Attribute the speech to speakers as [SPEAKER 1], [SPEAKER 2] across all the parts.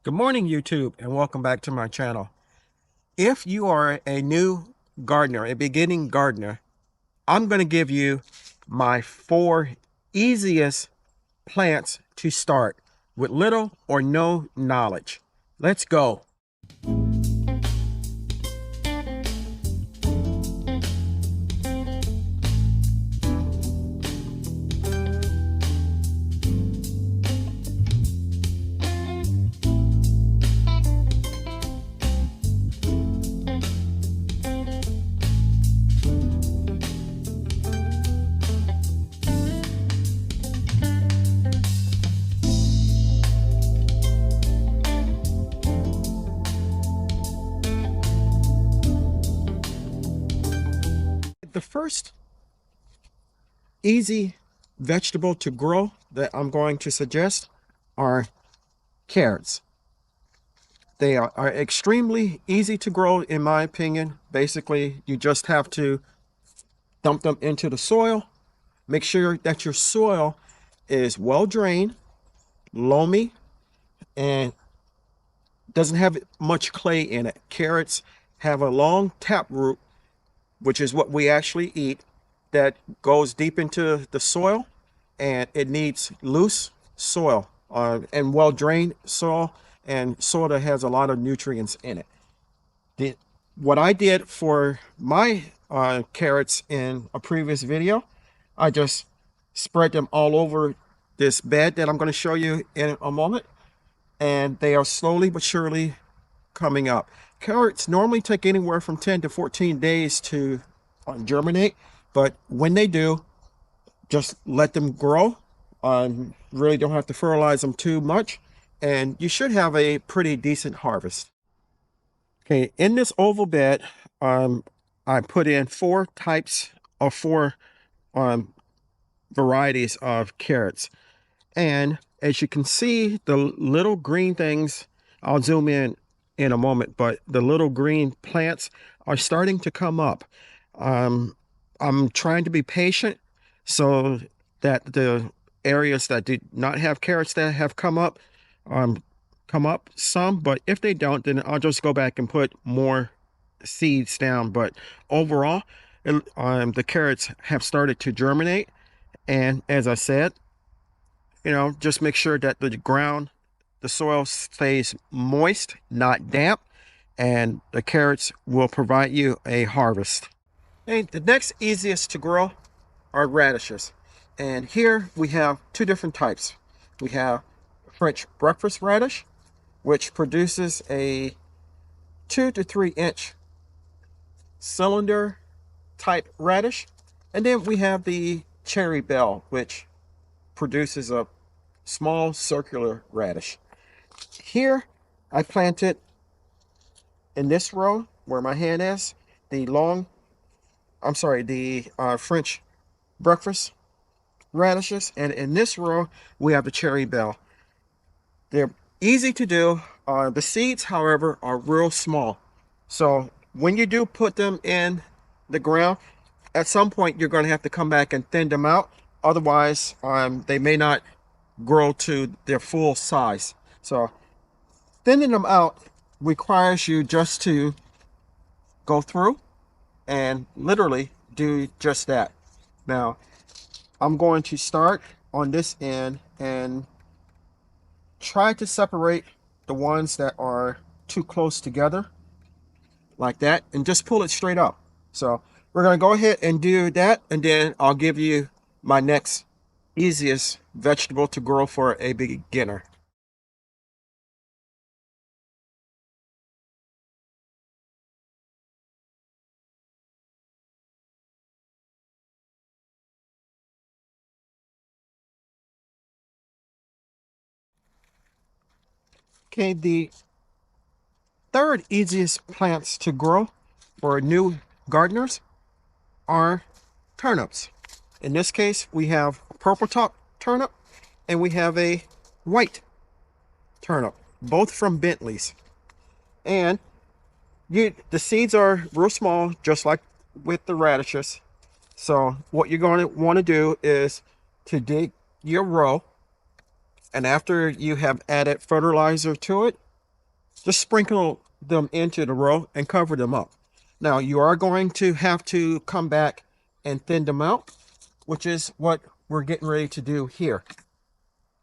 [SPEAKER 1] Good morning, YouTube, and welcome back to my channel. If you are a new gardener, a beginning gardener, I'm going to give you my 4 easiest plants to start with little or no knowledge. Let's go. The first easy vegetable to grow that I'm going to suggest are carrots. They are extremely easy to grow, in my opinion. Basically, you just have to dump them into the soil. Make sure that your soil is well drained, loamy, and doesn't have much clay in it. Carrots have a long tap root, which is what we actually eat, that goes deep into the soil, and it needs loose soil and well drained soil, and soil that has a lot of nutrients in it. What I did for my carrots in a previous video, I just spread them all over this bed that I'm going to show you in a moment, and they are slowly but surely coming up. Carrots normally take anywhere from 10 to 14 days to germinate, but when they do, just let them grow. Really don't have to fertilize them too much, and you should have a pretty decent harvest. Okay, in this oval bed, I put in 4 types or 4 varieties of carrots. And as you can see, the little green things, I'll zoom in a moment, but the little green plants are starting to come up. I'm trying to be patient so that the areas that did not have carrots that have come up some, but if they don't, then I'll just go back and put more seeds down. But overall, the carrots have started to germinate, and as I said, just make sure that the soil stays moist, not damp, and the carrots will provide you a harvest. And the next easiest to grow are radishes. And here we have 2 different types. We have French breakfast radish, which produces a 2 to 3 inch cylinder type radish. And then we have the cherry bell, which produces a small circular radish. Here I planted in this row where my hand is the French breakfast radishes, and in this row we have the cherry bell. They're easy to do. The seeds, however, are real small, so when you do put them in the ground, at some point you're going to have to come back and thin them out. Otherwise, they may not grow to their full size. So thinning them out requires you just to go through and literally do just that. Now, I'm going to start on this end and try to separate the ones that are too close together, like that, and just pull it straight up. So we're going to go ahead and do that, and then I'll give you my next easiest vegetable to grow for a beginner. Okay, the third easiest plants to grow for new gardeners are turnips. In this case, we have purple top turnip and we have a white turnip, both from Bentley's. And the seeds are real small, just like with the radishes. So what you're going to want to do is to dig your row, and after you have added fertilizer to it, Just sprinkle them into the row and cover them up. Now you are going to have to come back and thin them out, which is what we're getting ready to do here.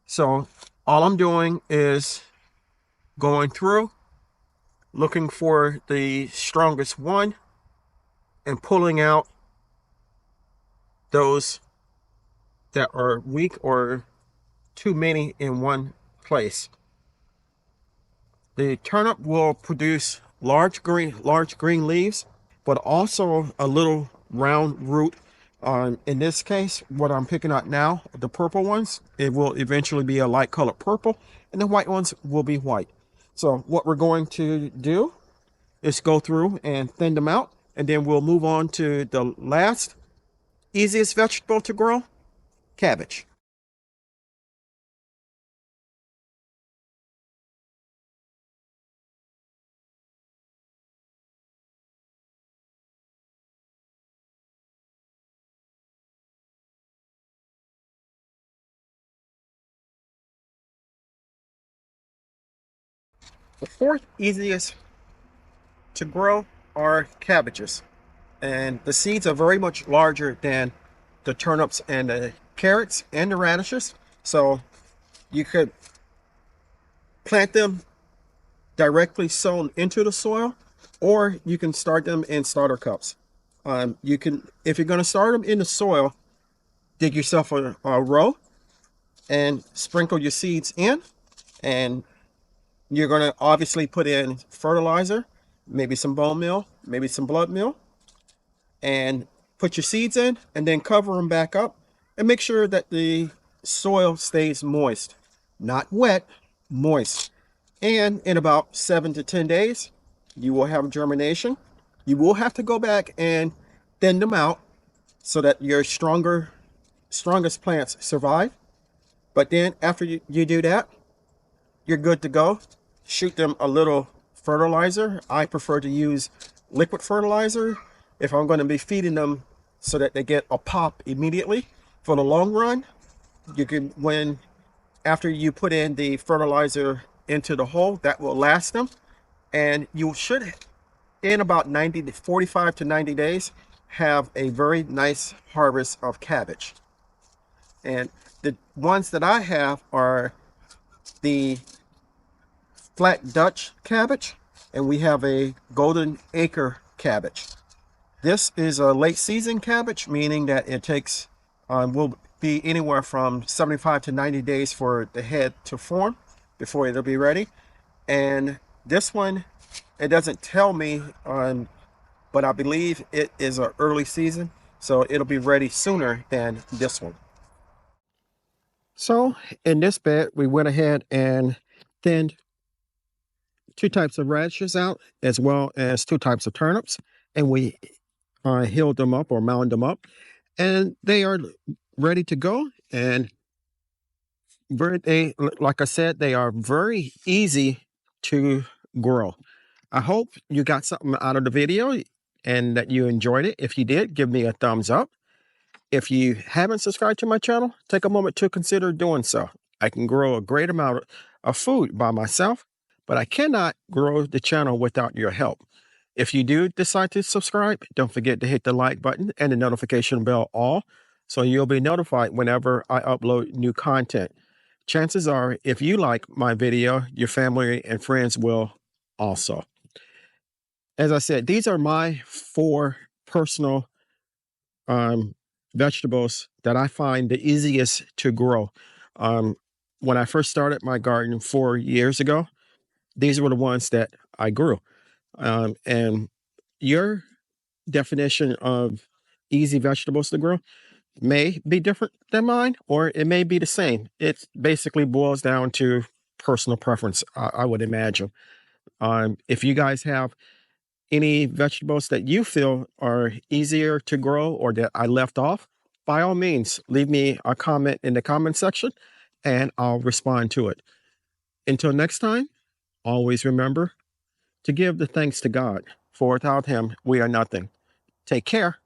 [SPEAKER 1] So all I'm doing is going through, looking for the strongest one and pulling out those that are weak or too many in one place. The turnip will produce large green leaves, but also a little round root. In this case, what I'm picking out now, the purple ones, it will eventually be a light colored purple, and the white ones will be white. So what we're going to do is go through and thin them out, and then we'll move on to the last easiest vegetable to grow, cabbage. The fourth easiest to grow are cabbages, and the seeds are very much larger than the turnips and the carrots and the radishes. So you could plant them directly sown into the soil, or you can start them in starter cups. You can, if you're going to start them in the soil, dig yourself a row and sprinkle your seeds in, and you're going to obviously put in fertilizer, maybe some bone meal, maybe some blood meal, and put your seeds in, and then cover them back up and make sure that the soil stays moist, not wet, moist. And in about 7 to 10 days, you will have germination. You will have to go back and thin them out so that your strongest plants survive. But then after you do that, you're good to go. Shoot them a little fertilizer. I prefer to use liquid fertilizer if I'm going to be feeding them so that they get a pop immediately. For the long run, you can, after you put in the fertilizer into the hole, that will last them, and you should, in about 45 to 90 days, have a very nice harvest of cabbage. And the ones that I have are the flat Dutch cabbage, and we have a golden acre cabbage. This is a late season cabbage, meaning that it takes will be anywhere from 75 to 90 days for the head to form before it'll be ready. And this one, it doesn't tell me, but I believe it is an early season, so it'll be ready sooner than this one. So in this bed, we went ahead and thinned 2 types of radishes out, as well as 2 types of turnips, and we healed them up or mound them up, and they are ready to go. And like I said, they are very easy to grow. I hope you got something out of the video and that you enjoyed it. If you did, give me a thumbs up. If you haven't subscribed to my channel, take a moment to consider doing so. I can grow a great amount of food by myself, but I cannot grow the channel without your help. If you do decide to subscribe, don't forget to hit the like button and the notification bell all, so you'll be notified whenever I upload new content. Chances are, if you like my video, your family and friends will also. As I said, these are my 4 personal vegetables that I find the easiest to grow. When I first started my garden 4 years ago, these were the ones that I grew. And your definition of easy vegetables to grow may be different than mine, or it may be the same. It basically boils down to personal preference, I would imagine. If you guys have any vegetables that you feel are easier to grow or that I left off, by all means, leave me a comment in the comment section and I'll respond to it. Until next time, always remember to give the thanks to God, for without Him, we are nothing. Take care.